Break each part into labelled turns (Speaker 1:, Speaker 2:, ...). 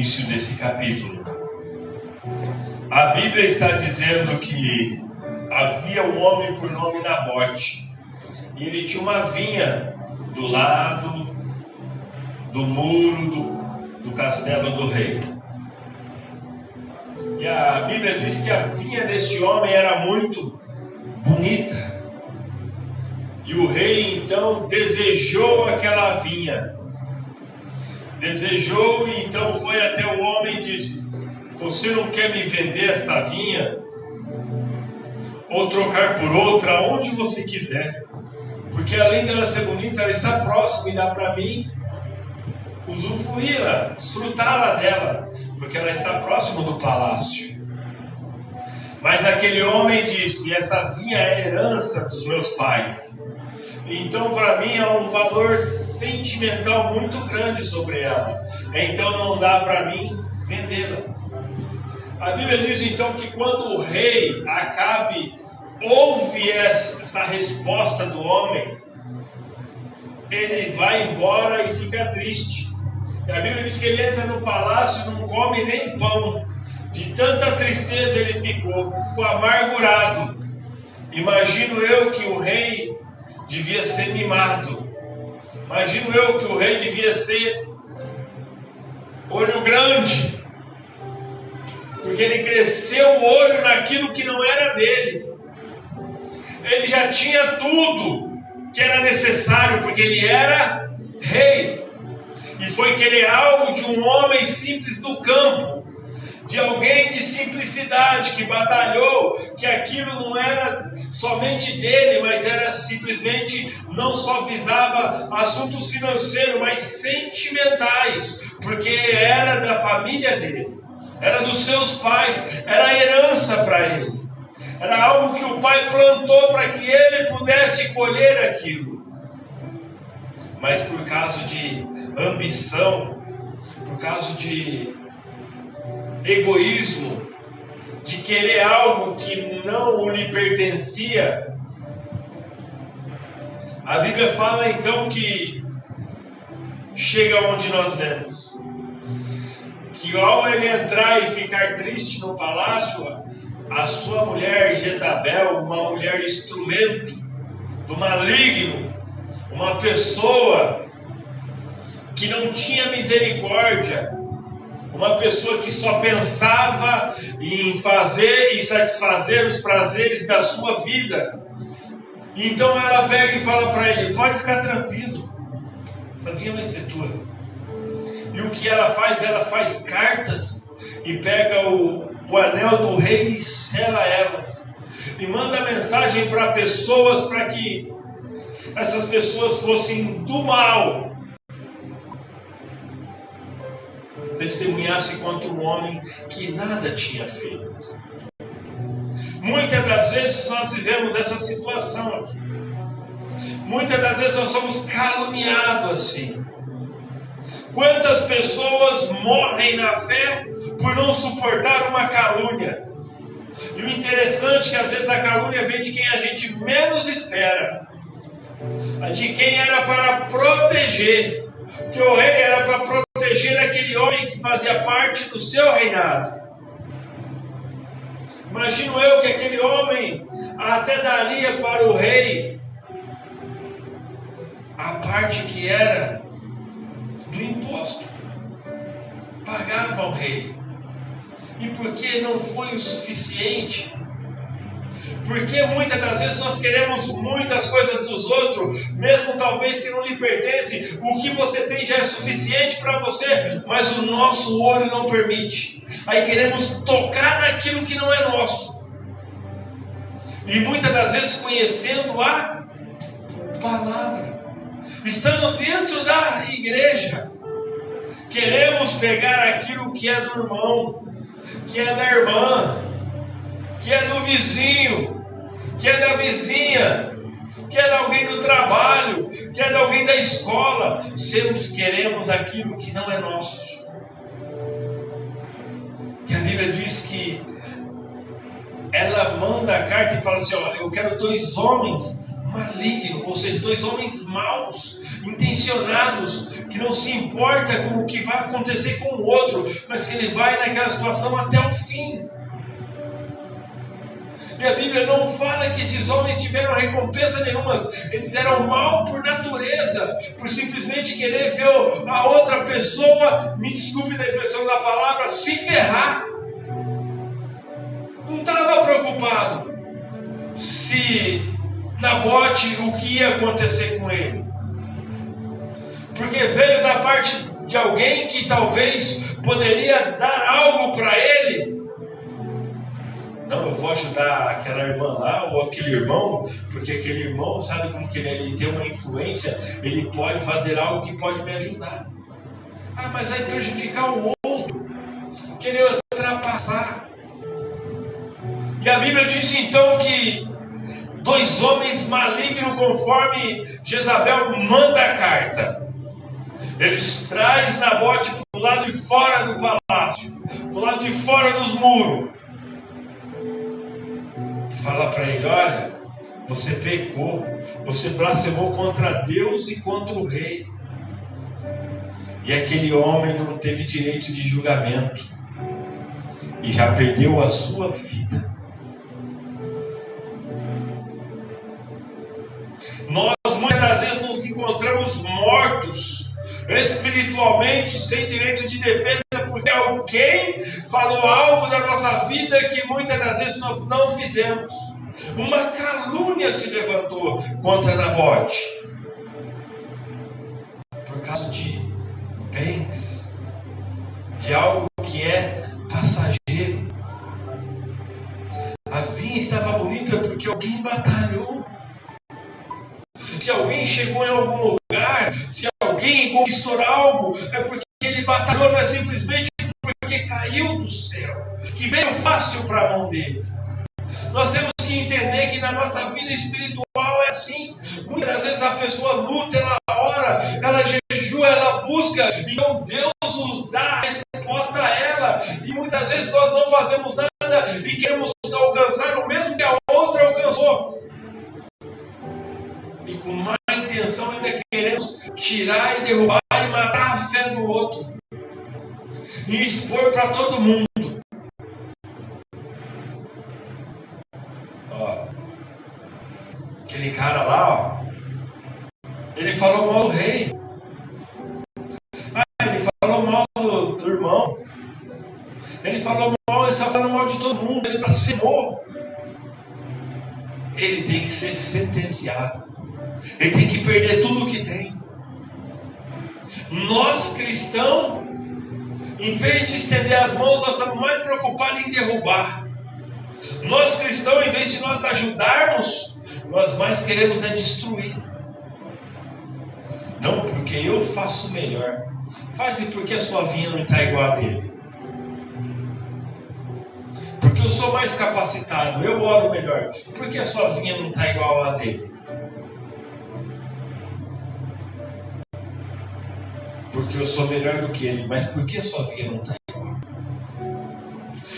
Speaker 1: início desse capítulo. A Bíblia está dizendo que havia um homem por nome Nabote, e ele tinha uma vinha do lado do muro do castelo do rei. E a Bíblia diz que a vinha deste homem era muito bonita. E o rei então desejou aquela vinha. Desejou e então foi até o homem e disse: você não quer me vender esta vinha? Ou trocar por outra, onde você quiser. Porque além dela ser bonita, ela está próxima e dá para mim usufruí-la, desfrutá-la dela, porque ela está próxima do palácio. Mas aquele homem disse: essa vinha é herança dos meus pais. Então para mim há um valor sentimental muito grande sobre ela. Então não dá para mim vendê-la. A Bíblia diz então que quando o rei Acabe ouve essa resposta do homem, ele vai embora e fica triste. E a Bíblia diz que ele entra no palácio e não come nem pão. De tanta tristeza ele ficou amargurado. Imagino eu que o rei devia ser mimado. Imagino eu que o rei devia ser olho grande, porque ele cresceu o olho naquilo que não era dele. Ele já tinha tudo que era necessário, porque ele era rei. E foi querer algo de um homem simples do campo, de alguém de simplicidade, que batalhou, que aquilo não era somente dele, mas era simplesmente, não só visava assuntos financeiros, mas sentimentais, porque era da família dele, era dos seus pais, era herança para ele, era algo que o pai plantou para que ele pudesse colher aquilo. Mas por causa de ambição, por causa de egoísmo, de querer algo que não lhe pertencia, a Bíblia fala então que chega onde nós lemos, que ao ele entrar e ficar triste no palácio, a sua mulher Jezabel, uma mulher instrumento do maligno, uma pessoa que não tinha misericórdia, uma pessoa que só pensava em fazer e satisfazer os prazeres da sua vida. Então ela pega e fala para ele: pode ficar tranquilo, essa vinha vai ser tua. E o que ela faz? Ela faz cartas e pega o anel do rei e sela elas. E manda mensagem para pessoas, para que essas pessoas fossem do mal, testemunhasse contra um homem que nada tinha feito. Muitas das vezes nós vivemos essa situação aqui. Muitas das vezes nós somos caluniados assim. Quantas pessoas morrem na fé por não suportar uma calúnia? E o interessante é que às vezes a calúnia vem de quem a gente menos espera, de quem era para proteger, que o rei era para proteger aquele homem que fazia parte do seu reinado. Imagino eu que aquele homem até daria para o rei a parte que era do imposto, pagava ao rei. E porque não foi o suficiente? Porque muitas das vezes nós queremos muitas coisas dos outros, mesmo talvez que não lhe pertence. O que você tem já é suficiente para você, mas o nosso olho não permite. Aí queremos tocar naquilo que não é nosso. E muitas das vezes conhecendo a palavra, estando dentro da igreja, queremos pegar aquilo que é do irmão, que é da irmã, que é do vizinho, que é da vizinha, que é de alguém do trabalho, que é de alguém da escola. Sempre queremos aquilo que não é nosso. E a Bíblia diz que ela manda a carta e fala assim: ó, eu quero 2 homens maligno, ou seja, dois homens maus, intencionados, que não se importa com o que vai acontecer com o outro, mas que ele vai naquela situação até o fim. E a Bíblia não fala que esses homens tiveram recompensa nenhuma, eles eram mal por natureza, por simplesmente querer ver a outra pessoa, me desculpe da expressão da palavra, se ferrar. Não estava preocupado se Nabote, o que ia acontecer com ele, porque veio da parte de alguém que talvez poderia dar algo para ele. Não, eu vou ajudar aquela irmã lá, ou aquele irmão, porque aquele irmão, sabe como que ele tem uma influência, ele pode fazer algo que pode me ajudar. Ah, mas vai prejudicar o outro, querer ultrapassar. E a Bíblia diz então que dois homens malignos, conforme Jezabel manda a carta, eles trazem Nabote para o lado de fora do palácio, para o lado de fora dos muros, e fala para ele: olha, você pecou, você blasfemou contra Deus e contra o rei, e aquele homem não teve direito de julgamento, e já perdeu a sua vida. Nós muitas das vezes nos encontramos mortos espiritualmente, sem direito de defesa, porque alguém falou algo da nossa vida que muitas das vezes nós não fizemos. Uma calúnia se levantou contra Nabote por causa de bens, de algo que é passageiro. A vinha estava bonita porque alguém batalhou. Se alguém chegou em algum lugar, se alguém conquistou algo, é porque ele batalhou, não é simplesmente porque caiu do céu, que veio fácil para a mão dele. Nós temos que entender que na nossa vida espiritual é assim. Muitas vezes a pessoa luta, ela ora, ela jejua, ela busca, então Deus nos dá a resposta a ela. E muitas vezes nós não fazemos nada e queremos alcançar o mesmo que a outra alcançou. E com má intenção ainda queremos tirar e derrubar e matar a fé do outro. E expor para todo mundo. Ó, aquele cara lá, ó, ele falou mal do rei. Ele falou mal do irmão. Ele falou mal, ele está falando mal de todo mundo. Ele blasfemou. Ele tem que ser sentenciado. Ele tem que perder tudo o que tem. Nós cristãos, em vez de estender as mãos, nós estamos mais preocupados em derrubar. Nós cristãos, em vez de nós ajudarmos, nós mais queremos é destruir. Não porque eu faço melhor. Faz e porque a sua vinha não está igual a dele. Porque eu sou mais capacitado, eu oro melhor. Porque a sua vinha não está igual a dele. Porque eu sou melhor do que ele, mas por que a sua vida não está igual?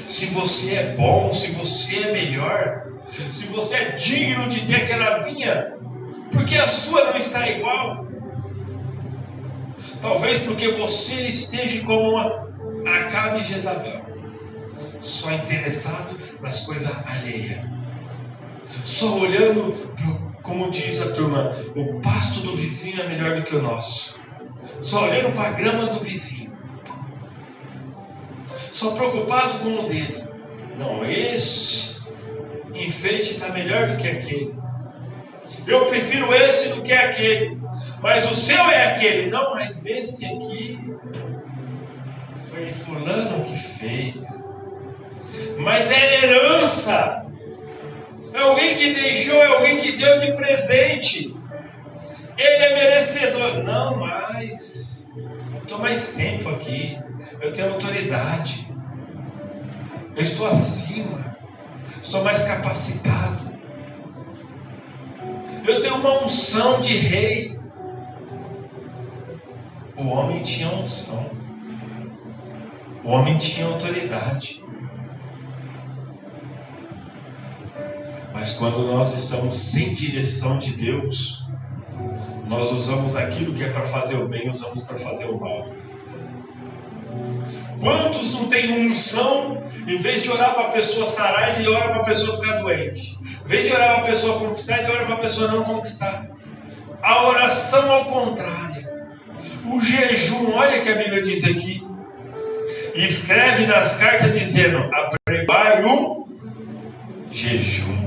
Speaker 1: Se você é bom, se você é melhor, se você é digno de ter aquela vinha, por que a sua não está igual? Talvez porque você esteja como Acabe e Jezabel, só interessado nas coisas alheias, só olhando, como diz a turma, o pasto do vizinho é melhor do que o nosso. Só olhando para a grama do vizinho, só preocupado com o dele. Não, esse enfeite está melhor do que aquele. Eu prefiro esse do que aquele. Mas o seu é aquele. Não, mas esse aqui foi fulano que fez. Mas é herança. É alguém que deixou, é alguém que deu de presente. Ele é merecedor. Não, mas eu estou mais tempo aqui. Eu tenho autoridade. Eu estou acima. Sou mais capacitado. Eu tenho uma unção de rei. O homem tinha unção. O homem tinha autoridade. Mas quando nós estamos sem direção de Deus, nós usamos aquilo que é para fazer o bem, usamos para fazer o mal. Quantos não tem unção, em vez de orar para a pessoa sarar, ele ora para a pessoa ficar doente. Em vez de orar para a pessoa conquistar, ele ora para a pessoa não conquistar. A oração ao contrário. O jejum, olha o que a Bíblia diz aqui. Escreve nas cartas dizendo: apregoai o jejum.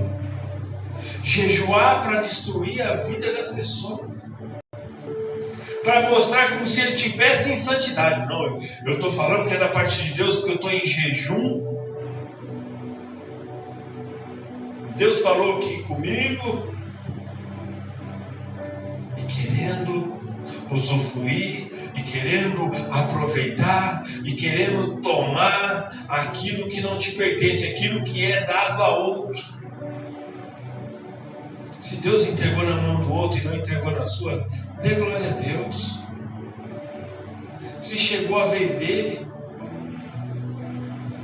Speaker 1: Jejuar para destruir a vida das pessoas, para mostrar como se ele estivesse em santidade. Não, eu estou falando que é da parte de Deus, porque eu estou em jejum. Deus falou aqui comigo, e querendo usufruir, e querendo aproveitar, e querendo tomar aquilo que não te pertence, aquilo que é dado a outro. Se Deus entregou na mão do outro e não entregou na sua, dê glória a Deus. Se chegou a vez dele,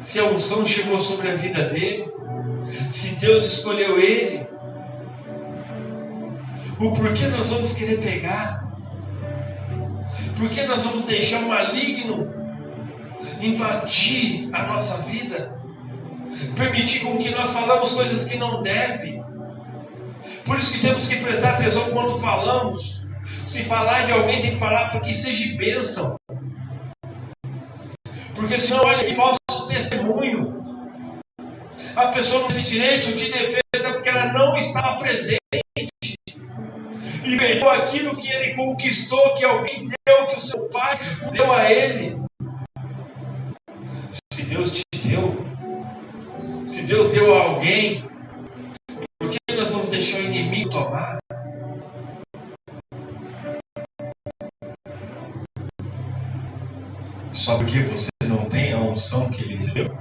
Speaker 1: se a unção chegou sobre a vida dele, se Deus escolheu ele, o porquê nós vamos querer pegar? Porquê nós vamos deixar o maligno invadir a nossa vida? Permitir com que nós falamos coisas que não devem? Por isso que temos que prestar atenção quando falamos. Se falar de alguém, tem que falar para que seja bênção. Porque senão, olha que falso testemunho. A pessoa não tem direito de defesa porque ela não estava presente. E perdeu aquilo que ele conquistou, que alguém deu, que o seu pai deu a ele. Se Deus te deu, se Deus deu a alguém, por que nós vamos deixar o inimigo tomar? Só porque você não tem a unção que ele recebeu?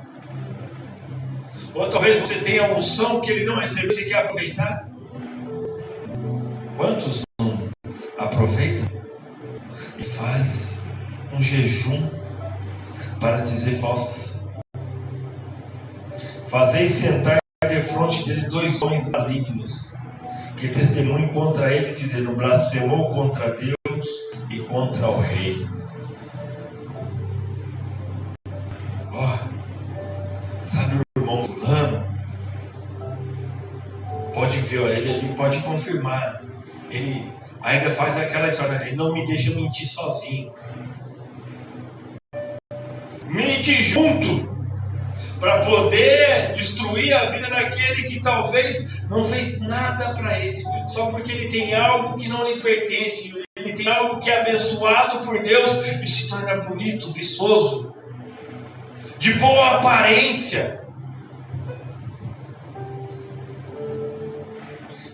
Speaker 1: Ou talvez você tenha a unção que ele não recebeu e você quer aproveitar? Quantos não aproveitam e faz um jejum para dizer falsas? Fazei sentar defronte dele 2 homens malignos, que testemunham contra ele, dizendo: blasfemou contra Deus e contra o rei. Sabe o irmão fulano? Pode ver, ele pode confirmar. Ele ainda faz aquela história: ele não me deixa mentir sozinho. Mente junto, para poder destruir a vida daquele que talvez não fez nada para ele, só porque ele tem algo que não lhe pertence, ele tem algo que é abençoado por Deus e se torna bonito, viçoso, de boa aparência,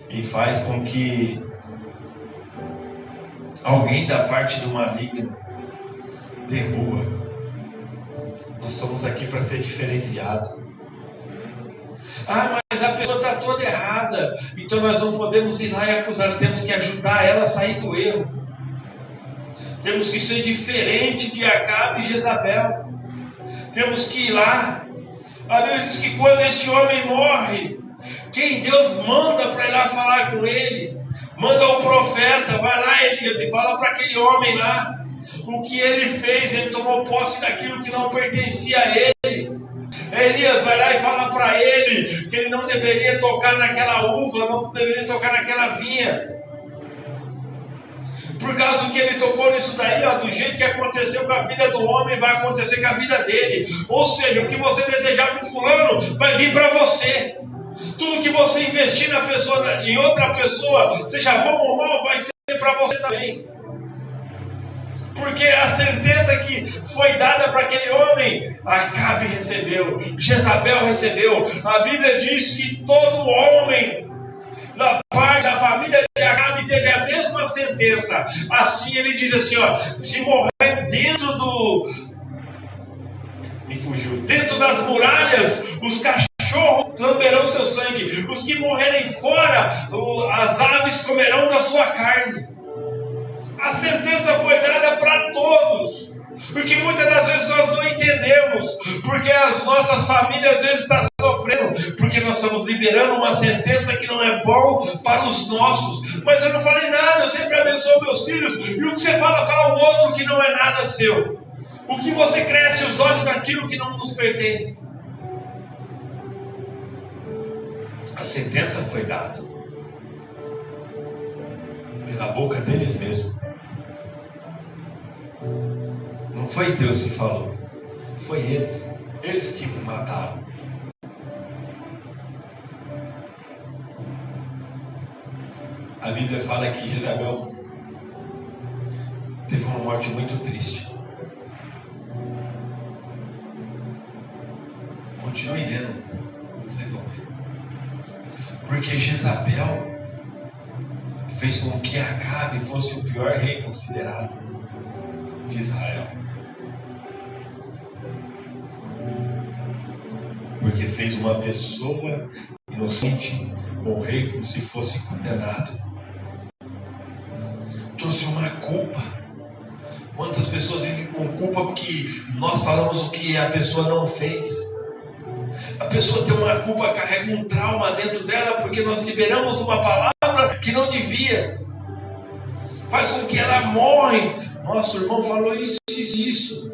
Speaker 1: e faz com que alguém da parte do maligno derruba. Nós somos aqui para ser diferenciado. Mas a pessoa está toda errada, então nós não podemos ir lá e acusar, temos que ajudar ela a sair do erro. Temos que ser diferente de Acabe e Jezabel. Temos que ir lá. A Bíblia diz que quando este homem morre, quem Deus manda para ir lá falar com ele? Manda o profeta: vai lá, Elias, e fala para aquele homem lá o que ele fez. Ele tomou posse daquilo que não pertencia a ele. Elias vai lá e fala para ele que ele não deveria tocar naquela uva, não deveria tocar naquela vinha. Por causa que ele tocou nisso daí, do jeito que aconteceu com a vida do homem, vai acontecer com a vida dele. Ou seja, o que você desejar para o fulano, vai vir para você. Tudo que você investir na pessoa, em outra pessoa, seja bom ou mal, vai ser para você também. Porque a sentença que foi dada para aquele homem, Acabe recebeu, Jezabel recebeu. A Bíblia diz que todo homem da parte da família de Acabe teve a mesma sentença. Assim ele diz assim: se morrer dentro dentro das muralhas, os cachorros lamberão seu sangue, os que morrerem fora, as aves comerão da sua carne. A sentença foi dada para todos, porque muitas das vezes nós não entendemos, porque as nossas famílias às vezes estão sofrendo, porque nós estamos liberando uma sentença que não é bom para os nossos. Mas eu não falei nada, eu sempre abençoo meus filhos. E o que você fala para o outro que não é nada seu? O que você cresce os olhos naquilo que não nos pertence? A sentença foi dada pela boca deles mesmos. Não foi Deus que falou, foi eles que me mataram. A Bíblia fala que Jezabel teve uma morte muito triste. Continue lendo, vocês vão ver. Porque Jezabel fez com que Acabe fosse o pior rei considerado de Israel. Porque fez uma pessoa inocente morrer como se fosse condenado. Trouxe uma culpa. Quantas pessoas vivem com culpa porque nós falamos o que a pessoa não fez? A pessoa tem uma culpa, carrega um trauma dentro dela porque nós liberamos uma palavra que não devia. Faz com que ela morre. Nossa, o irmão falou isso.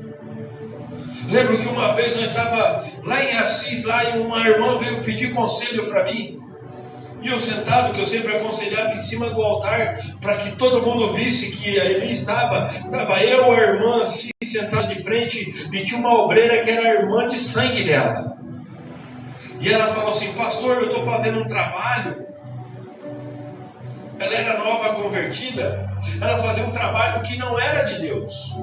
Speaker 1: Lembro que uma vez nós estávamos lá em Assis, lá, e uma irmã veio pedir conselho para mim. E eu sentado, que eu sempre aconselhava em cima do altar, para que todo mundo visse que ali estava eu, a irmã, assim, sentada de frente, e tinha uma obreira que era a irmã de sangue dela. E ela falou assim: pastor, eu estou fazendo um trabalho. Ela era nova convertida, ela fazia um trabalho que não era de Deus.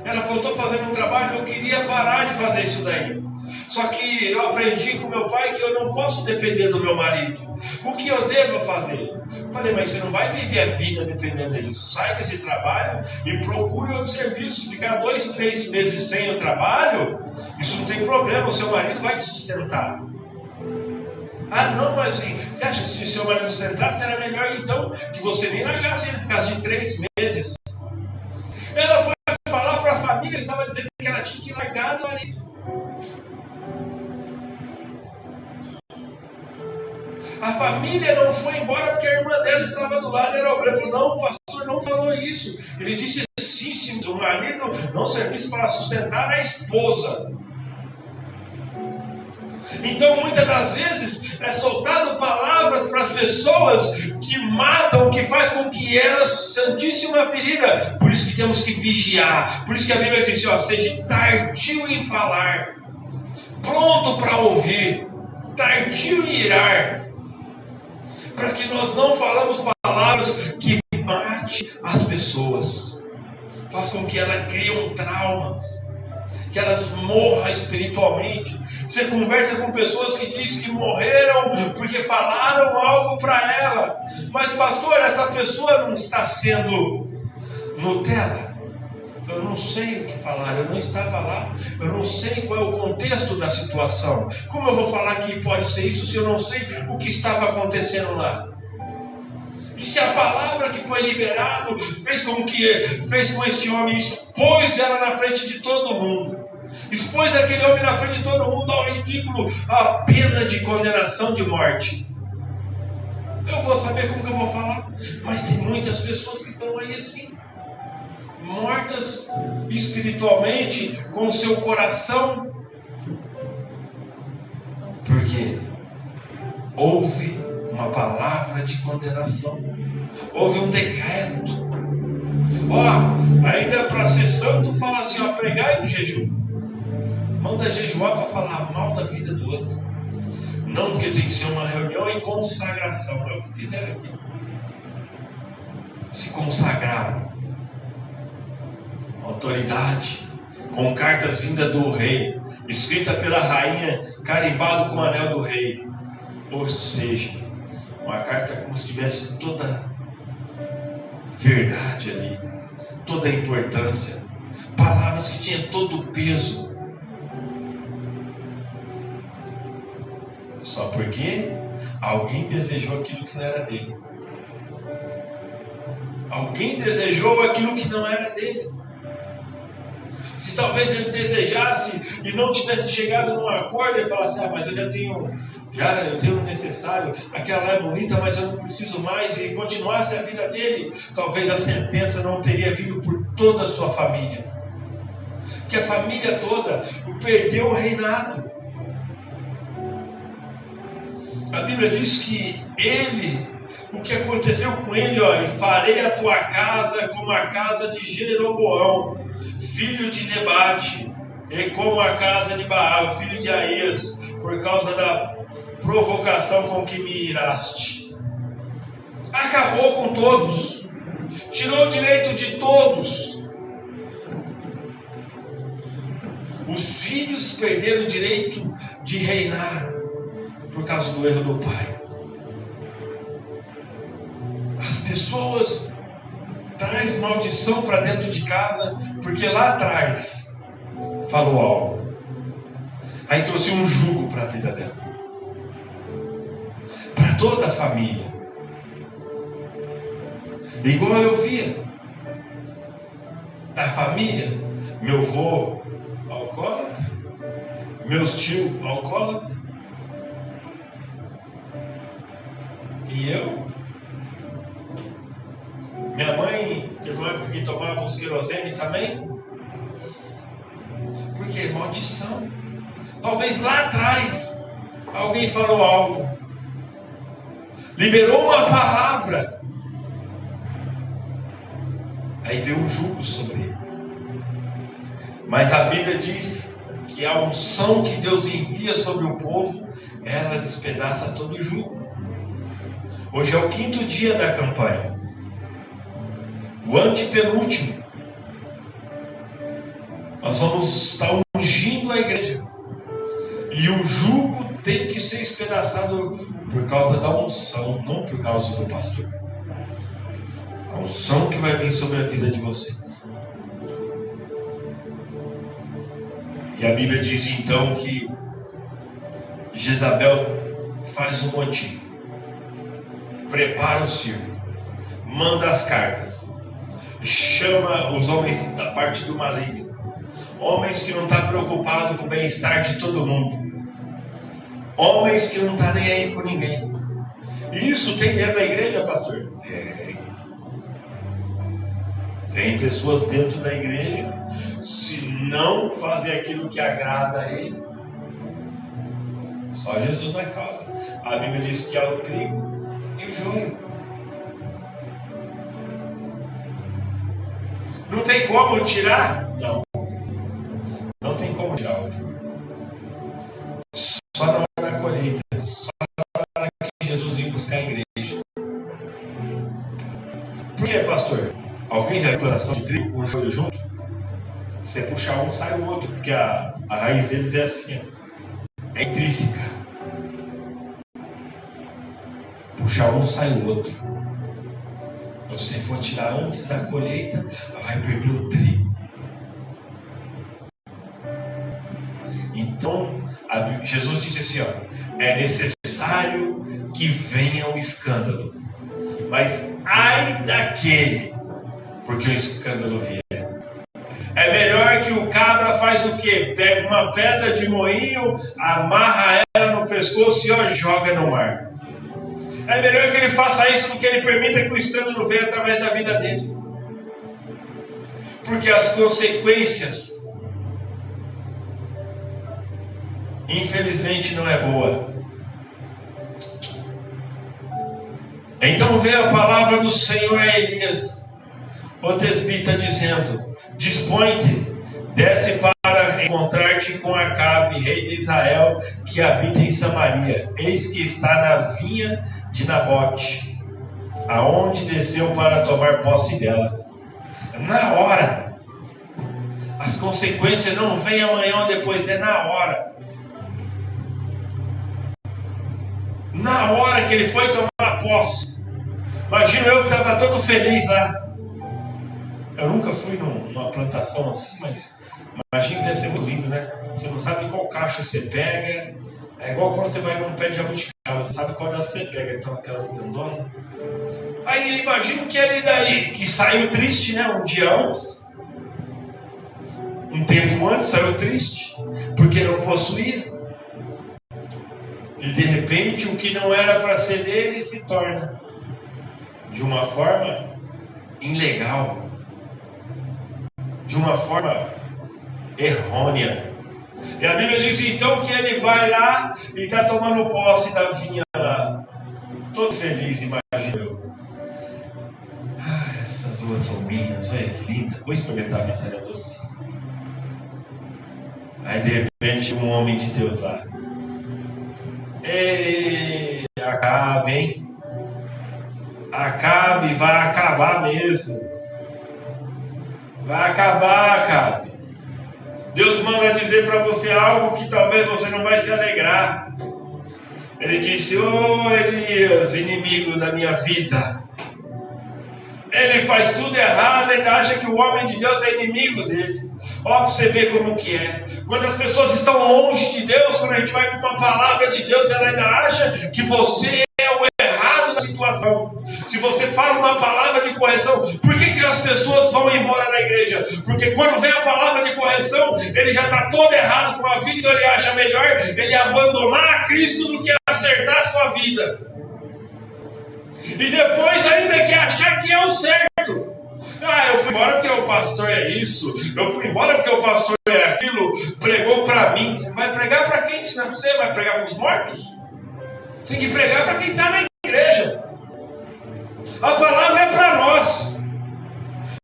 Speaker 1: Ela falou: estou fazendo um trabalho, eu queria parar de fazer isso daí. Só que eu aprendi com meu pai que eu não posso depender do meu marido. O que eu devo fazer? Falei: mas você não vai viver a vida dependendo disso. Sai desse trabalho e procure outro serviço. Se ficar 2, 3 meses sem o trabalho, isso não tem problema, o seu marido vai te sustentar. Ah, não, mas assim, você acha que se seu marido sustentar, será melhor então que você nem largasse ele por causa de 3 meses? Ela foi falar para a família, estava dizendo que ela tinha que largar do marido. A família não foi embora porque a irmã dela estava do lado, era obreira. Falou: não, o pastor não falou isso. Ele disse sim, sim, o marido não serviu para sustentar a esposa. Então, muitas das vezes, é soltado palavras para as pessoas que matam, que faz com que elas sentissem uma ferida. Por isso que temos que vigiar. Por isso que a Bíblia diz: ó, seja tardio em falar, pronto para ouvir, tardio em irar, para que nós não falamos palavras que matem as pessoas, faz com que elas criem traumas, que elas morram espiritualmente. Você conversa com pessoas que dizem que morreram porque falaram algo para ela. Mas pastor, essa pessoa não está sendo Nutella? Eu não sei o que falar, eu não estava lá, eu não sei qual é o contexto da situação. Como eu vou falar que pode ser isso se eu não sei o que estava acontecendo lá? E se a palavra que foi liberada fez com esse homem, expôs ela na frente de todo mundo, expôs aquele homem na frente de todo mundo ao ridículo, à pena de condenação de morte. Eu vou saber como que eu vou falar? Mas tem muitas pessoas que estão aí assim, mortas espiritualmente, com o seu coração, porque houve uma palavra de condenação, houve um decreto. Ainda para ser santo, fala assim: pregai no jejum. Manda jejuar para falar mal da vida do outro. Não, porque tem que ser uma reunião em consagração. É o que fizeram aqui. Se consagraram. Autoridade, com cartas vindas do rei, escrita pela rainha, carimbado com o anel do rei. Ou seja, uma carta como se tivesse toda verdade ali, toda a importância, palavras que tinham todo o peso. Só porque alguém desejou aquilo que não era dele. Alguém desejou aquilo que não era dele. Se talvez ele desejasse e não tivesse chegado num acordo e falasse, mas eu tenho o necessário, aquela lá é bonita, mas eu não preciso mais, e continuasse a vida dele, talvez a sentença não teria vindo por toda a sua família. Porque a família toda perdeu o reinado. A Bíblia diz que o que aconteceu com ele, olha, farei a tua casa como a casa de Jeroboão, filho de Nebate, e como a casa de Baal, filho de Aías, por causa da provocação com que me iraste. Acabou com todos, tirou o direito de todos. Os filhos perderam o direito de reinar por causa do erro do pai. As pessoas trazem maldição para dentro de casa porque lá atrás falou algo, aí trouxe um jugo para a vida dela, para toda a família. Igual eu via da família, meu avô alcoólatra, meus tios alcoólatras, e eu. Minha mãe teve uma época que tomava uns querosene também. Porque é maldição. Talvez lá atrás alguém falou algo, liberou uma palavra, aí veio um jugo sobre ele. Mas a Bíblia diz que a unção que Deus envia sobre o povo, ela despedaça todo o jugo. Hoje é o 5º dia da campanha, o antepenúltimo. Nós vamos estar ungindo a igreja, e o jugo tem que ser espedaçado por causa da unção, não por causa do pastor. A unção que vai vir sobre a vida de vocês. E a Bíblia diz então que Jezabel faz um motim, prepara o circo, manda as cartas, chama os homens da parte do maligno, homens que não estão preocupados com o bem-estar de todo mundo, homens que não estão nem aí com ninguém. Isso tem dentro da igreja, pastor? Tem pessoas dentro da igreja, se não fazem aquilo que agrada a ele, só Jesus na causa. A Bíblia diz que é o trigo e o joio. Não tem como tirar? Não. Não tem como tirar o joio. Só na hora da colheita. Só na hora que Jesus vem buscar a igreja. Por que, pastor? Alguém já viu plantação de trigo com o joio junto? Você puxar um, sai o outro, porque a raiz deles é assim, ó. É intrínseca. Puxar um, sai o outro. Então, se você for tirar antes da colheita, vai perder o trigo. Então, Jesus disse assim, ó, é necessário que venha o escândalo, mas ai daquele, porque o escândalo vier. É melhor que o cabra faz o quê? Pega uma pedra de moinho, amarra ela no pescoço e joga no mar. É melhor que ele faça isso do que ele permita que o escândalo venha através da vida dele. Porque as consequências, infelizmente, não é boa. Então veio a palavra do Senhor a Elias, o tesbita, dizendo: dispõe-te, desce para encontrar-te com Acabe, rei de Israel, que habita em Samaria. Eis que está na vinha de Nabote, aonde desceu para tomar posse dela. Na hora. As consequências não vêm amanhã ou depois, é na hora. Na hora que ele foi tomar posse. Imagino eu que estava todo feliz lá. Eu nunca fui numa plantação assim, mas imagino que deve ser muito lindo, né? Você não sabe qual cacho você pega. É igual quando você vai num pé de jabuticaba, você sabe qual você pega, então aquelas grandonas. Aí imagino que ele daí, que saiu triste, né? Um dia antes. Um tempo antes saiu triste, porque não possuía. E de repente o que não era para ser dele se torna de uma forma ilegal, de uma forma errônea. E a Bíblia diz então que ele vai lá e está tomando posse da vinha lá, todo feliz, imagino eu. Essas uvas são minhas, olha que linda, vou experimentar essa área doce. Aí de repente um homem de Deus lá. Ei, Acabe, hein? Acabe, vai acabar mesmo. Vai acabar, Acabe. Deus manda dizer para você algo que talvez você não vai se alegrar. Ele disse: "Ô Elias, inimigo da minha vida." Ele faz tudo errado, ele acha que o homem de Deus é inimigo dele. Ó, você vê como que é. Quando as pessoas estão longe de Deus, quando a gente vai com uma palavra de Deus, ela ainda acha que você é o errado da situação. Se você fala uma palavra de correção, por que as pessoas vão embora da igreja? Porque quando vem a palavra de correção, ele já está todo errado com a vida, então ele acha melhor ele abandonar a Cristo do que acertar a sua vida. E depois ainda quer achar que é o certo. Eu fui embora porque o pastor é isso, eu fui embora porque o pastor é aquilo, pregou para mim. Vai pregar para quem? Se não é para você, vai pregar para os mortos? Tem que pregar para quem está na igreja. A palavra é para nós.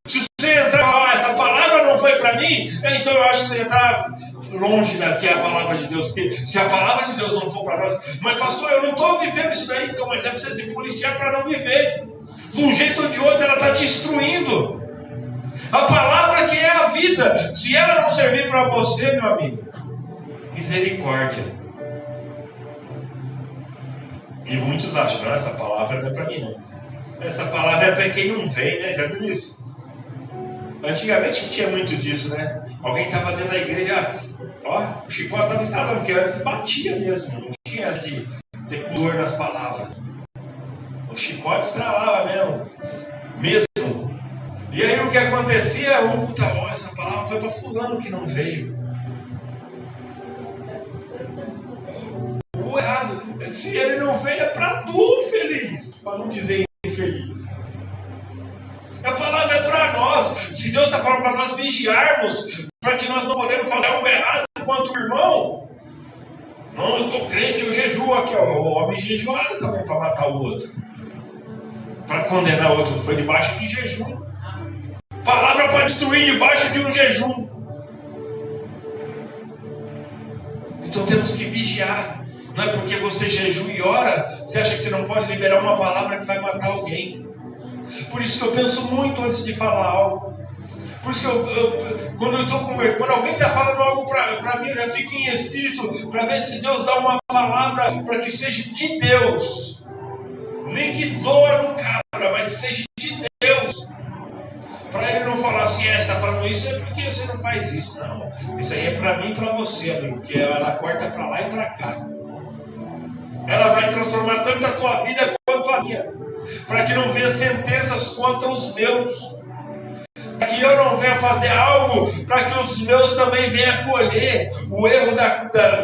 Speaker 1: Se você entrar e falar, essa palavra não foi para mim, então eu acho que você está longe daqui a palavra de Deus. Porque se a palavra de Deus não for para nós, mas pastor, eu não estou vivendo isso daí, então, mas é para você se policiar para não viver. De um jeito ou de outro, ela está destruindo. A palavra que é a vida, se ela não servir para você, meu amigo, misericórdia. E muitos acham, não, essa palavra não é para mim, não. Essa palavra é para quem não vem, né? Já viu isso? Antigamente tinha muito disso, né? Alguém estava dentro da igreja, ó, o chicote estava instalando, porque antes batia mesmo, não tinha essa de ter pudor nas palavras. O chicote estralava mesmo. E aí o que acontecia? Essa palavra foi para fulano que não veio. O errado, se ele não veio é para tu feliz, para não dizer infeliz. A palavra é para nós. Se Deus está falando para nós vigiarmos, para que nós não podemos falar algo errado enquanto o irmão. Não, eu estou crente, eu jejuo aqui, ó. O homem jejuado também para matar o outro, para condenar o outro, foi debaixo de jejum. Palavra para destruir debaixo de um jejum. Então temos que vigiar. Não é porque você jejua e ora, você acha que você não pode liberar uma palavra que vai matar alguém. Por isso que eu penso muito antes de falar algo. Por isso que quando alguém está falando algo para mim, eu já fico em espírito para ver se Deus dá uma palavra para que seja de Deus. Nem que doa no cabra, mas que seja de Deus. Para ele não falar assim, você está falando isso é porque você não faz isso. Não, isso aí é para mim e para você, amigo, que ela corta para lá e para cá. Ela vai transformar tanto a tua vida quanto a minha, para que não venha sentenças contra os meus, para que eu não venha fazer algo, para que os meus também venham colher o erro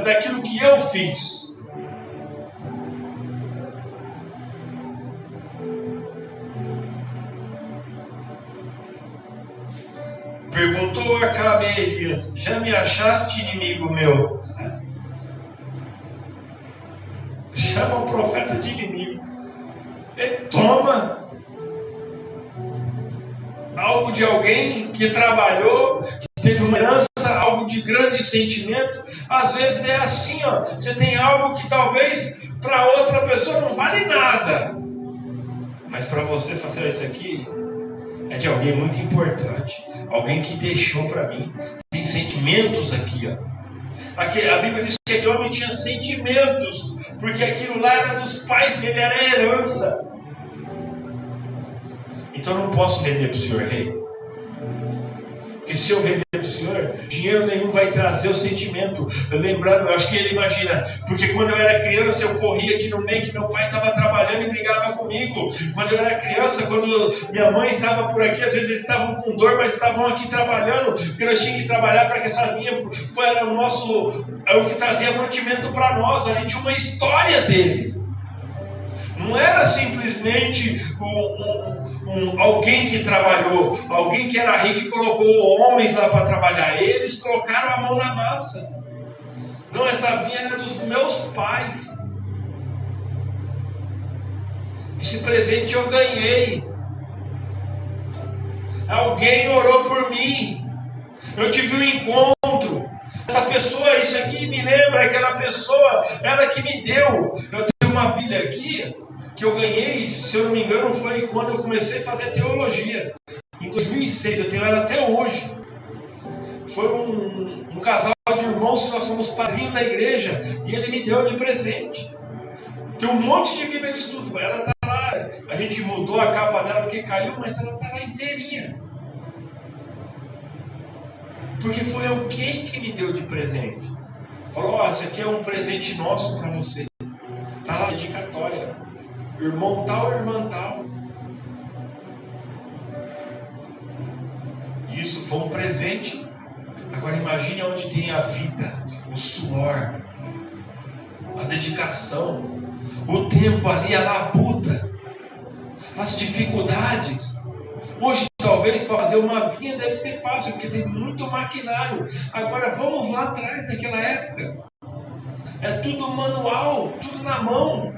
Speaker 1: daquilo que eu fiz. Perguntou Acabe a Elias: já me achaste inimigo meu? Chama o profeta de inimigo. Ele toma algo de alguém que trabalhou, que teve uma herança, algo de grande sentimento. Às vezes é assim, ó. Você tem algo que talvez para outra pessoa não vale nada, mas para você fazer isso aqui é de alguém muito importante, alguém que deixou para mim. Tem sentimentos aqui, ó. Aqui, a Bíblia diz que aquele homem tinha sentimentos, porque aquilo lá era dos pais dele, era herança. Então eu não posso vender para o senhor rei. Porque se eu vender do Senhor, dinheiro nenhum vai trazer o sentimento. Lembrando, eu acho que ele imagina, porque quando eu era criança, eu corria aqui no meio que meu pai estava trabalhando e brigava comigo. Quando eu era criança, quando minha mãe estava por aqui, às vezes eles estavam com dor, mas estavam aqui trabalhando, porque nós tínhamos que trabalhar para que essa vinha era o que trazia mantimento para nós. A gente tinha uma história dele. Não era simplesmente alguém que trabalhou, alguém que era rico e colocou homens lá para trabalhar. Eles colocaram a mão na massa. Não, essa vinha era dos meus pais. Esse presente eu ganhei. Alguém orou por mim. Eu tive um encontro. Essa pessoa, isso aqui me lembra aquela pessoa, ela que me deu. Eu tenho uma Bíblia aqui que eu ganhei, se eu não me engano, foi quando eu comecei a fazer teologia. Em 2006, eu tenho ela até hoje. Foi um casal de irmãos que nós somos padrinhos da igreja e ele me deu de presente. Tem um monte de Bíblia de estudo. Ela está lá. A gente mudou a capa dela porque caiu, mas ela está lá inteirinha. Porque foi alguém que me deu de presente. Falou, ó, isso aqui é um presente nosso para você. Está lá a dedicatória. Irmão tal, irmã tal. Isso foi um presente. Agora imagine onde tem a vida, o suor, a dedicação, o tempo ali, a labuta, as dificuldades. Hoje talvez para fazer uma vinha deve ser fácil, porque tem muito maquinário. Agora vamos lá atrás, naquela época. É tudo manual, tudo na mão.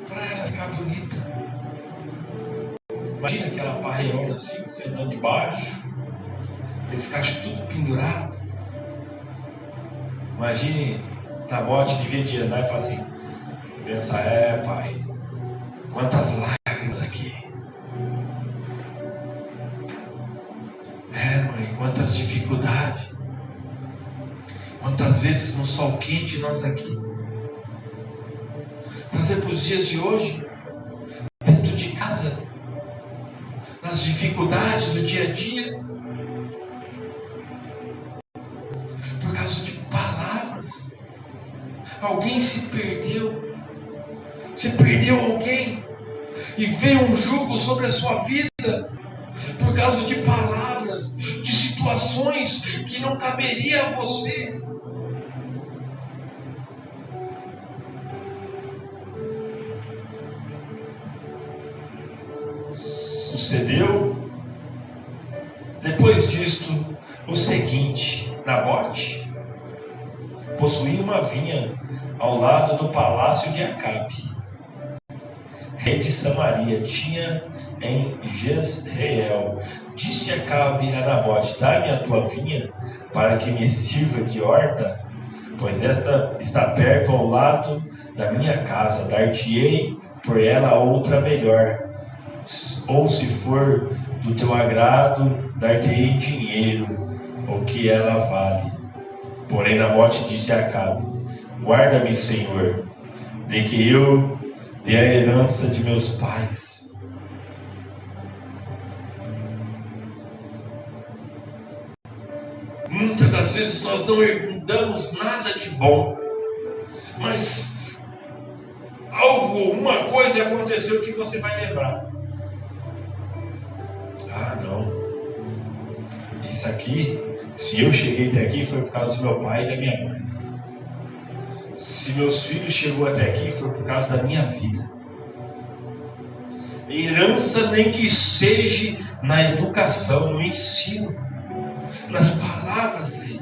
Speaker 1: Para ela ficar bonita. Imagina aquela parreirona assim, você andando de baixo, aqueles cachos tudo pendurado. Imagine Nabote devia de andar e falar assim, pensa, pai, quantas lágrimas aqui. Mãe, quantas dificuldades. Quantas vezes no sol quente nós aqui. Trazer para os dias de hoje, dentro de casa, nas dificuldades do dia a dia, por causa de palavras. Alguém se perdeu. Você perdeu alguém e veio um jugo sobre a sua vida por causa de palavras, de situações que não caberia a você. Sucedeu depois disto o seguinte: Nabote possuía uma vinha ao lado do palácio de Acabe, rei de Samaria. Tinha em Jezreel. Disse Acabe a Nabote: dá-me a tua vinha para que me sirva de horta, pois esta está perto ao lado da minha casa. Dar-te-ei por ela outra melhor, ou se for do teu agrado, dar-te-ei dinheiro, o que ela vale. Porém Nabote disse a Acabe: guarda-me, Senhor, de que eu dê a herança de meus pais. Muitas das vezes nós não herdamos nada de bom, mas uma coisa aconteceu que você vai lembrar. Ah, não, isso aqui, se eu cheguei até aqui foi por causa do meu pai e da minha mãe. Se meus filhos chegou até aqui foi por causa da minha vida. Herança nem que seja na educação, no ensino, nas palavras dele.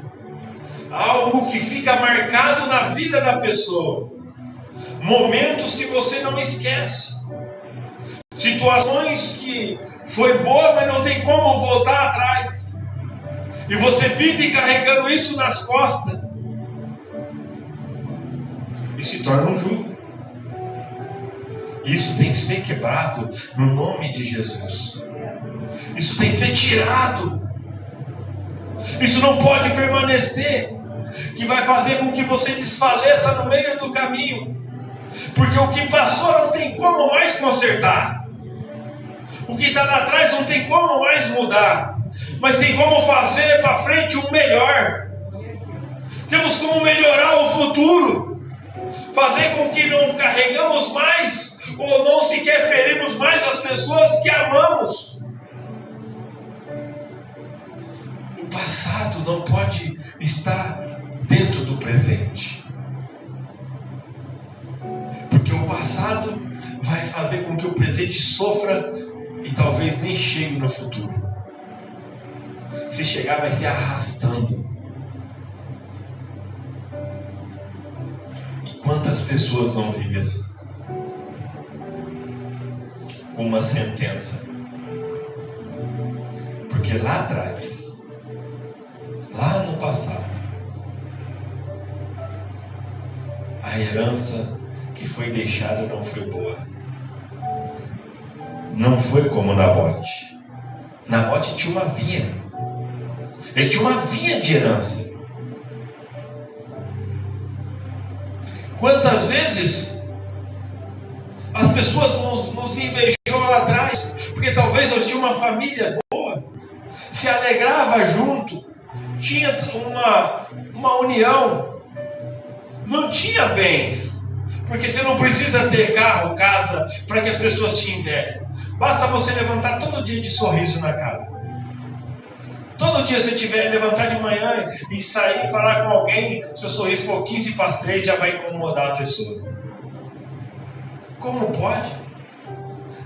Speaker 1: Algo que fica marcado na vida da pessoa. Momentos que você não esquece. Situações que foi boa, mas não tem como voltar atrás. E você vive carregando isso nas costas. E se torna um jugo. Isso tem que ser quebrado no nome de Jesus. Isso tem que ser tirado. Isso não pode permanecer, que vai fazer com que você desfaleça no meio do caminho. Porque o que passou não tem como mais consertar. O que está lá atrás não tem como mais mudar, mas tem como fazer para frente o melhor. Temos como melhorar o futuro, fazer com que não carregamos mais ou não sequer ferimos mais as pessoas que amamos. O passado não pode estar dentro do presente, porque o passado vai fazer com que o presente sofra e talvez nem chegue no futuro. Se chegar, vai se arrastando. E quantas pessoas não vivem assim? Com uma sentença. Porque lá atrás, lá no passado, a herança que foi deixada não foi boa. Não foi como Nabote. Nabote tinha uma vinha. Ele tinha uma vinha de herança. Quantas vezes as pessoas nos invejou lá atrás, porque talvez nós tínhamos uma família boa, se alegrava junto, tinha uma união, não tinha bens, porque você não precisa ter carro, casa, para que as pessoas te invejem. Basta você levantar todo dia de sorriso na cara. Todo dia você tiver levantar de manhã e sair e falar com alguém, seu sorriso for 15 para as 3, já vai incomodar a pessoa. Como pode?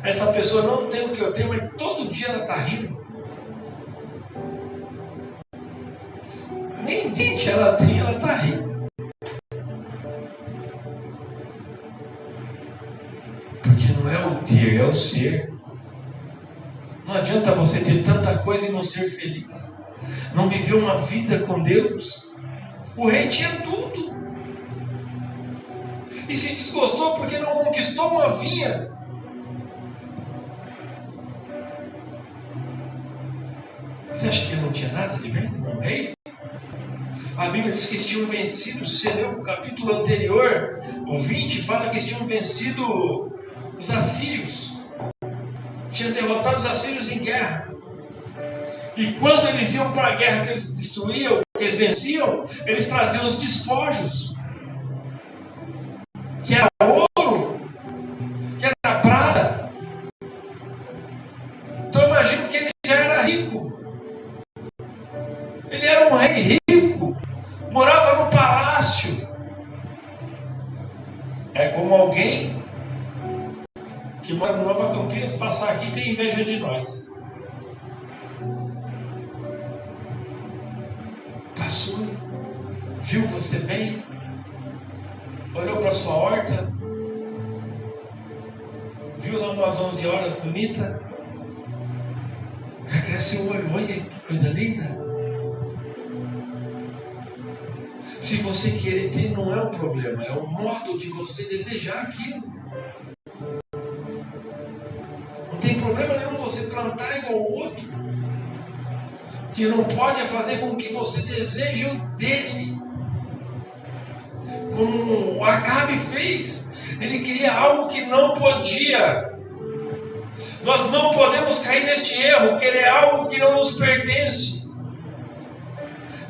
Speaker 1: Essa pessoa não tem o que eu tenho, mas todo dia ela está rindo. Nem dente ela tem, ela está rindo. Porque não é o ter, é o ser. Não adianta você ter tanta coisa e não ser feliz. Não viver uma vida com Deus. O rei tinha tudo. E se desgostou porque não conquistou uma vinha. Você acha que ele não tinha nada de bem? Um rei? A Bíblia diz que eles tinham vencido. Você leu o capítulo anterior, o 20, fala que eles tinham vencido os assírios. Tinham derrotado os assírios em guerra. E quando eles iam para a guerra, que eles destruíam, que eles venciam, eles traziam os despojos, que era ouro, que era prata. Então eu imagino que ele já era rico. Ele era um rei rico, morava no palácio. É como alguém que mora em Nova Campinas passar aqui e tem inveja de nós. Passou, viu você bem, olhou para sua horta, viu lá umas 11 horas bonita, já cresce o olho, olha que coisa linda. Se você querer ter, não é um problema, é o modo de você desejar aquilo. Não tem problema nenhum você plantar igual o outro. O que não pode é fazer com que você deseje o dele. Como o Acabe fez. Ele queria algo que não podia. Nós não podemos cair neste erro, querer algo que não nos pertence.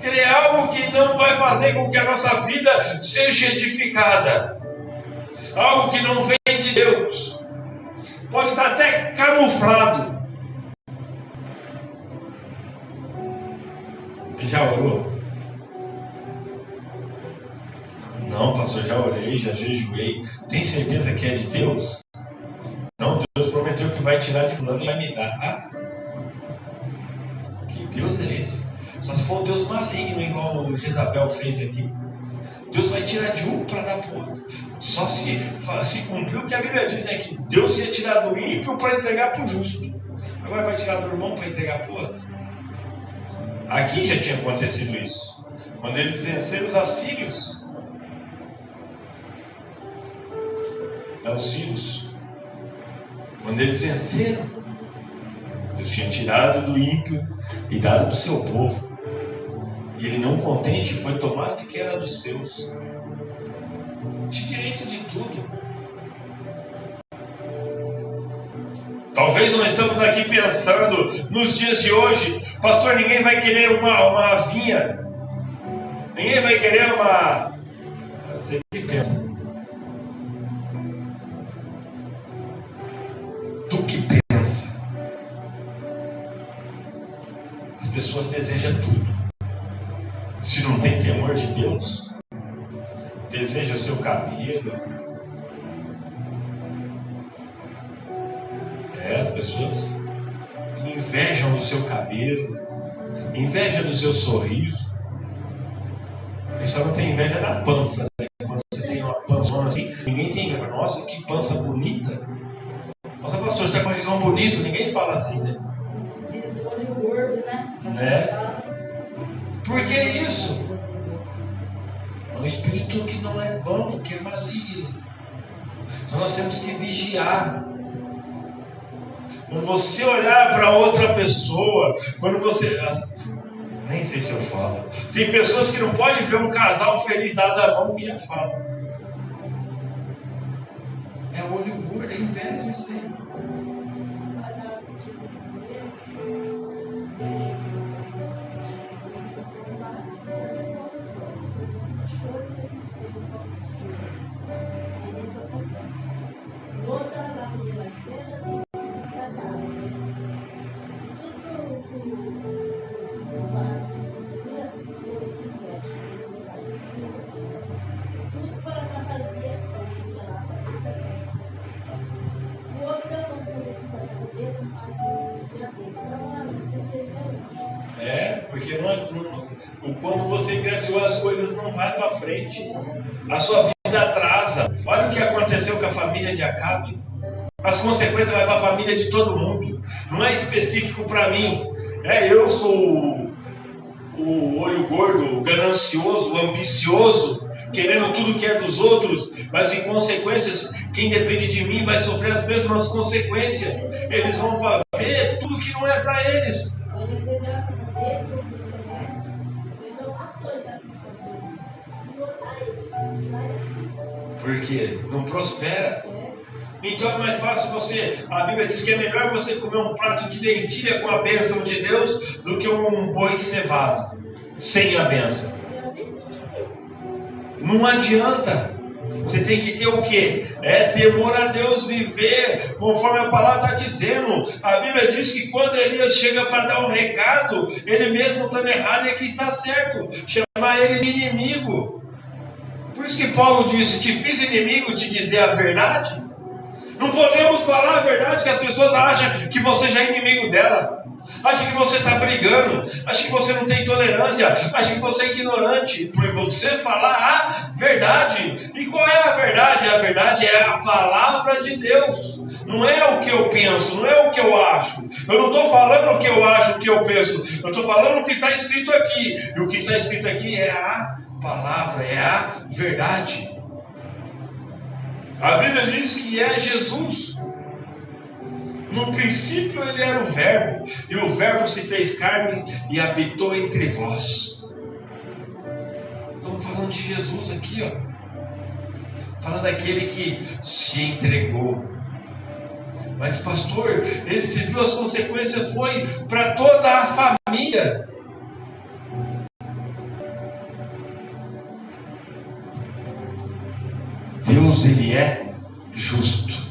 Speaker 1: Querer algo que não vai fazer com que a nossa vida seja edificada. Algo que não vem de Deus. Pode estar até camuflado. Já orou? Não, pastor, já orei, já jejuei. Tem certeza que é de Deus? Não, Deus prometeu que vai tirar de fulano e vai me dar. Ah? Que Deus é esse? Só se for um Deus maligno, igual o Jezabel fez aqui. Deus vai tirar de um para dar para o outro. Só se cumpriu o que a Bíblia diz, né? Que Deus ia tirar do ímpio para entregar para o justo. Agora vai tirar do irmão para entregar para o outro. Aqui já tinha acontecido isso. Quando eles venceram os assírios. Os sírios. Quando eles venceram, Deus tinha tirado do ímpio e dado para o seu povo. E ele, não contente, foi tomado de que era dos seus. Tinha direito de tudo. Talvez nós estamos aqui pensando, nos dias de hoje, pastor, ninguém vai querer uma vinha. Ninguém vai querer uma... Você que pensa. Tu que pensa. As pessoas desejam tudo. Se não tem temor de Deus, deseja o seu cabelo. As pessoas invejam do seu cabelo, inveja do seu sorriso. E só não tem inveja da pança, né? Quando você tem uma pançona assim, ninguém tem inveja. Nossa, que pança bonita. Nossa, pastor, você está com um barrigão bonito. Ninguém fala assim, né?
Speaker 2: Diz olho gordo, né?
Speaker 1: Por que isso? É um espírito que não é bom, que é maligno. Então nós temos que vigiar. Quando você olhar para outra pessoa, quando você... Nem sei se eu falo. Tem pessoas que não podem ver um casal feliz dado a mão e já falam. É o olho gordo, é inveja isso aí. Porque quando você ingressou, as coisas não vão para frente. A sua vida atrasa. Olha o que aconteceu com a família de Acabe. As consequências vão para a família de todo mundo. Não é específico para mim. Eu sou o olho gordo, o ganancioso, o ambicioso, querendo tudo que é dos outros, mas em consequências, quem depende de mim vai sofrer as mesmas consequências. Eles vão ver tudo que não é para eles. Porque não prospera. Então é mais fácil você... A Bíblia diz que é melhor você comer um prato de lentilha com a bênção de Deus do que um boi cevado sem a bênção. Não adianta. Você tem que ter o quê? Temor a Deus, viver conforme a palavra está dizendo. A Bíblia diz que quando Elias chega para dar um recado, ele mesmo estando errado é que está certo. Chamar ele de inimigo. Por isso que Paulo disse: te fiz inimigo de dizer a verdade. Não podemos falar a verdade, que as pessoas acham que você já é inimigo dela. Acham que você está brigando. Acham que você não tem tolerância. Acham que você é ignorante. Por você falar a verdade. E qual é a verdade? A verdade é a palavra de Deus. Não é o que eu penso, não é o que eu acho. Eu não estou falando o que eu acho, o que eu penso. Eu estou falando o que está escrito aqui. E o que está escrito aqui é a palavra, é a verdade. A Bíblia diz que é Jesus. No princípio ele era o verbo, e o verbo se fez carne e habitou entre vós. Estamos falando de Jesus aqui, falando daquele que se entregou. Mas pastor, ele se viu as consequências, foi para toda a família. Deus, ele é justo.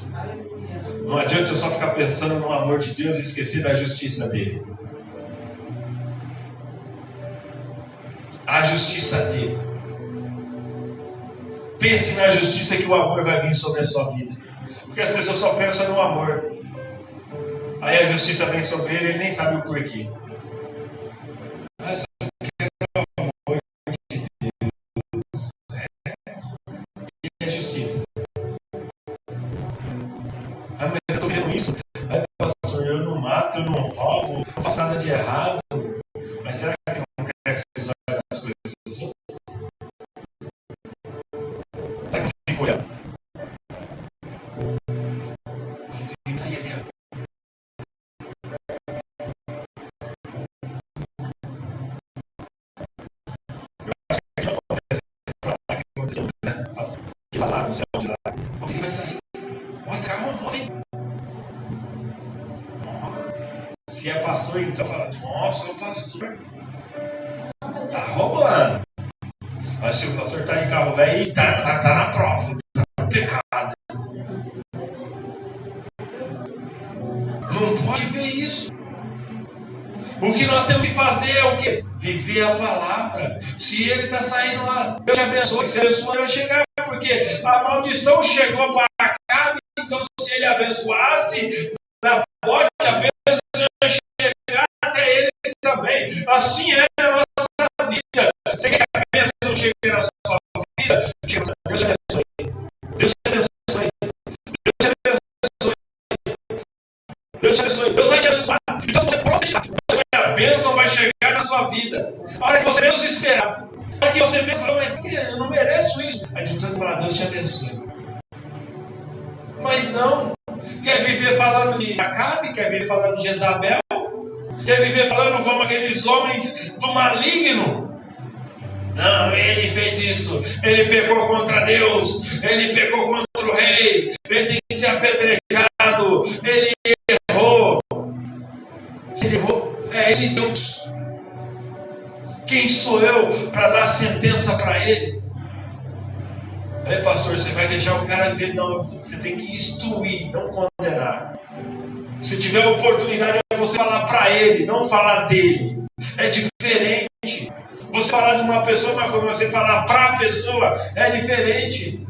Speaker 1: Não adianta eu só ficar pensando no amor de Deus e esquecer da justiça dele. A justiça dele. Pense na justiça que o amor vai vir sobre a sua vida. Porque as pessoas só pensam no amor. Aí a justiça vem sobre ele e ele nem sabe o porquê. Mas eu quero o amor de Deus. E a justiça. Mas eu estou vendo isso. Pastor, eu não mato, eu não roubo, não faço nada de errado. Mas será que não cresce os olhos das coisas dos outros? Será que eu fico olhando? Isso aí é mesmo. Eu acho que não acontece. Que aconteceu, né? Que lá no céu de lá. O vizinho vai sair. O carro não vem. Se é pastor, então fala, nossa, o pastor tá roubando. Mas se o pastor tá de carro velho, tá na prova, tá no pecado. Não pode ver isso. O que nós temos que fazer é o quê? Viver a palavra. Se ele está saindo lá, Deus te abençoe, se ele vai chegar, porque a maldição chegou para cá, então se ele abençoasse, na bote a bênção ia chegar até ele também. Assim é na nossa vida. Você quer que a bênção chegue na sua vida? Deus te abençoe. Deus te abençoe. Deus te abençoe. Deus te abençoe. Deus vai te abençoar. Então você profetiza. A bênção vai chegar na sua vida. A hora que você menos esperar. A hora que você menos falar, eu não mereço isso. Aí Jesus fala, Deus te abençoe. Mas não. Quer viver falando de Acabe? Quer viver falando de Jezabel? Quer viver falando como aqueles homens do maligno? Não, ele fez isso. Ele pecou contra Deus. Ele pecou contra o rei. Ele tem que ser apedrejado. Ele errou. Se ele errou, é ele Deus. Quem sou eu para dar sentença para ele? Aí, pastor, você vai deixar o cara ver? Não, você tem que instruir, não condenar. Se tiver oportunidade, é você falar para ele, não falar dele. É diferente. Você falar de uma pessoa, mas quando você falar para a pessoa, é diferente.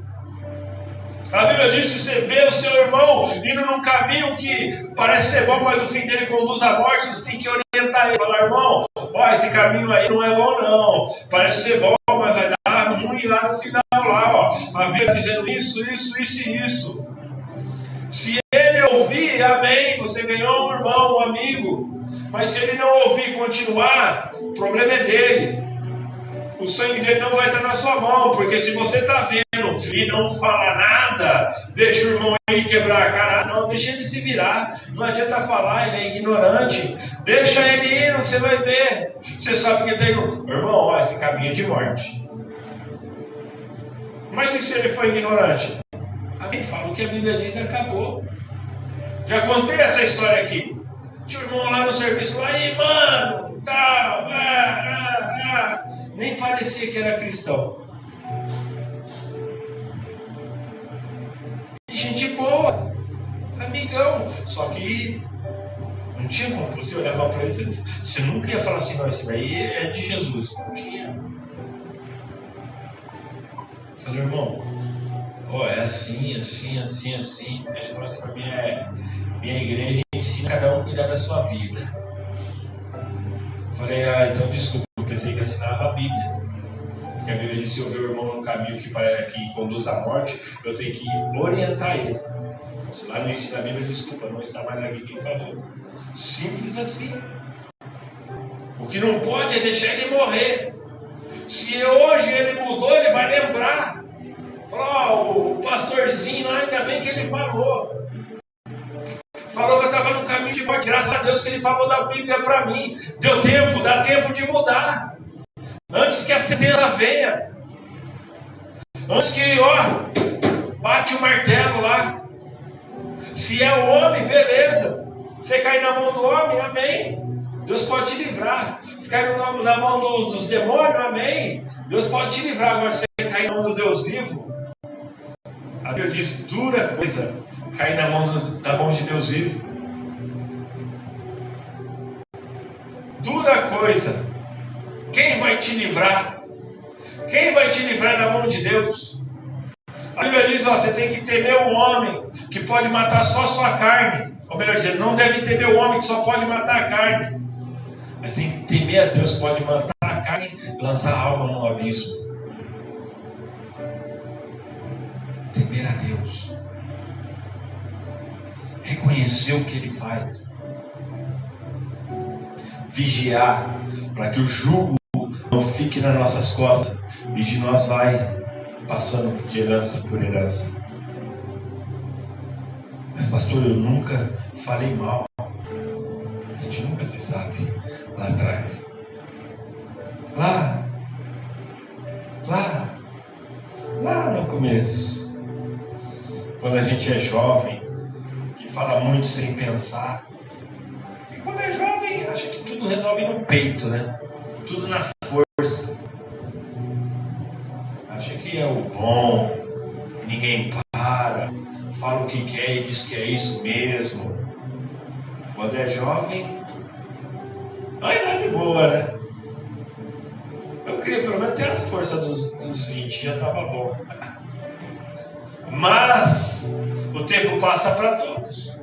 Speaker 1: A Bíblia diz que você vê o seu irmão indo num caminho que parece ser bom, mas o fim dele conduz à morte, você tem que orientar ele. Falar, irmão, ó, esse caminho aí não é bom não. Parece ser bom, mas vai dar ruim lá no final lá, ó. A Bíblia dizendo isso e isso. Se ele ouvir, amém, você ganhou um irmão, um amigo. Mas se ele não ouvir e continuar, o problema é dele. O sangue dele não vai estar na sua mão, porque se você está vendo e não fala nada, deixa o irmão aí quebrar a cara, não, deixa ele se virar, não adianta falar, ele é ignorante, deixa ele ir, você vai ver, você sabe que tem irmão, ó, esse caminho é de morte. Mas e se ele for ignorante? Alguém fala o que a Bíblia diz e acabou. Já contei essa história aqui. Tinha um irmão lá no serviço, aí mano, tal, nem parecia que era cristão. E gente boa, amigão. Só que não tinha como você olhar para ele, você nunca ia falar assim, não, esse daí é de Jesus. Não tinha. Falei, irmão, ó, é assim. Ele falou assim para mim, minha igreja ensina cada um a cuidar da sua vida. Falei, então desculpa, eu pensei que assinava a Bíblia. Porque a Bíblia diz, se eu ver o irmão no caminho que conduz à morte, eu tenho que orientar ele. Se lá não ensina a Bíblia, desculpa, não está mais aqui quem falou. Simples assim. O que não pode é deixar ele morrer. Se hoje ele mudou, ele vai lembrar. Falou, o pastorzinho lá, ainda bem que ele falou. Falou que eu estava no caminho de morte. Graças a Deus que ele falou da Bíblia para mim. Deu tempo, dá tempo de mudar. Antes que a sentença venha. Antes que, bate o martelo lá. Se é o homem, beleza. Você cair na mão do homem, amém. Deus pode te livrar. Se cair na mão dos demônios, amém. Deus pode te livrar. Agora, se você cair na mão do Deus vivo, a Bíblia diz, dura coisa cair na mão de Deus vivo. Dura coisa. Quem vai te livrar? Quem vai te livrar da mão de Deus? A Bíblia diz, você tem que temer o homem que pode matar só a sua carne. Ou melhor dizendo, não deve temer o homem que só pode matar a carne. Mas tem que temer a Deus que pode matar a carne e lançar a alma no abismo. Temer a Deus. Reconhecer o que Ele faz. Vigiar para que o jugo não fique nas nossas costas e de nós vai passando de herança por herança. Mas pastor, eu nunca falei mal. A gente nunca se sabe lá atrás. Lá no começo, quando a gente é jovem, que fala muito sem pensar. E quando é jovem, acha que tudo resolve no peito, né? Tudo na força. Acha que é o bom, que ninguém para, fala o que quer e diz que é isso mesmo. Quando é jovem, a idade boa, né? Eu queria pelo menos ter as forças dos 20, já estava bom. Mas o tempo passa para todos.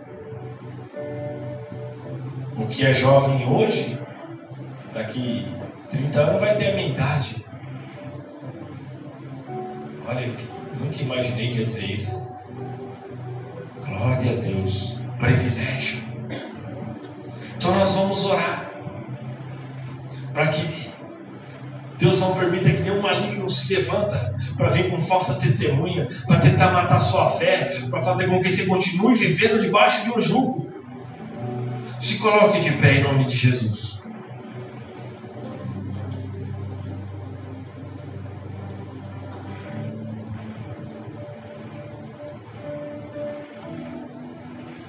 Speaker 1: O que é jovem hoje, daqui 30 anos vai ter a minha idade. Olha, nunca imaginei que ia dizer isso. Glória a Deus, privilégio. Então nós vamos orar para que Deus não permita que nenhum maligno se levanta para vir com falsa testemunha, para tentar matar sua fé, para fazer com que você continue vivendo debaixo de um jugo. Se coloque de pé em nome de Jesus.